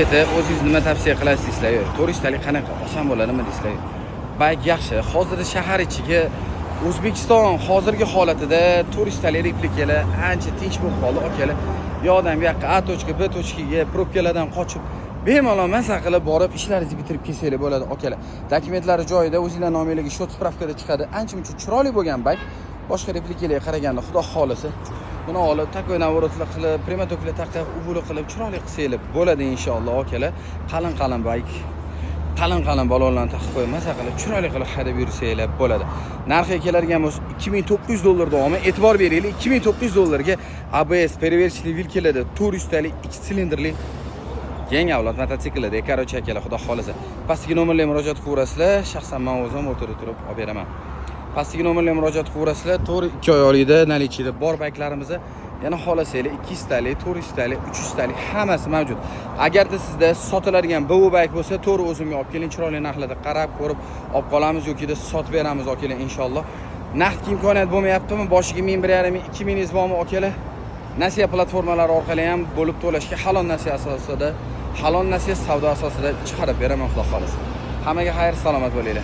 O'zingiz nima tavsiya qilasiz deysizlar? Turistalik qanaqa oson bo'ladimi deysizlar? Bayk yaxshi. Hozir shahar ichiga O'zbekiston hozirgi holatida turistalik replikalar ancha tinch bo'lib qoldi, akalar. Yo'qdan bu yoqqa A точка B точкаga probkalardan qochib bemalol maza qilib borib ishlaringizni bitirib kelsanglar bo'ladi, akalar. Dokumentlari joyida, o'zingizlar nomingizga shot spravkada chiqadi. Ancha-muncha chiroyli bo'lgan bayk. Boshqa replikalarga qaraganda xudo xolisi buni olib, takoy navorotlar qilib, prematoklar taqib, ubuli qilib, chiroyli qilsanglar bo'ladi inshaalloh, akalar. Qalin bayk. Qalin balonlarni taqib qo'yib, maza qilib, chiroyli qilib haydab yursanglar bo'ladi. Narxiga keladigan bo'lsa $2900 davomi. E'tibor beringlar, $2900 ABS переверченный vilkalarda turistalik 2 silindrli yangi avlod mototsiklida, karochi akalar, xudo xolisa. Pastki nomerlarga murojaat qilaverasizlar. Shaxsan men o'zim o'tirib turib olib beraman. Pastki nomerlarga murojaat qilaverasizlar. To'g'ri 2 oy olida, nalichida bor bayklarimizni yana xohlasanglar 200 talik, 400 talik, 300 talik hammasi mavjud. Agarda sizda sotiladigan bu bayk bo'lsa, to'g'ri o'zimga olib keling, chiroyli narxlarda qarab ko'rib olib qolamiz yoki sotib beramiz, akalar, inshaalloh. Naqd imkoniyat bo'lmayaptimi? Boshiga 1100, 2000 bormi, akalar? Nasiya platformalari orqali ham bo'lib to'lashga halol nasiya asosida, halol nasiya savdo asosida chiqarib beraman, xudo xolisa. Hammaga xayr, salomat bo'linglar.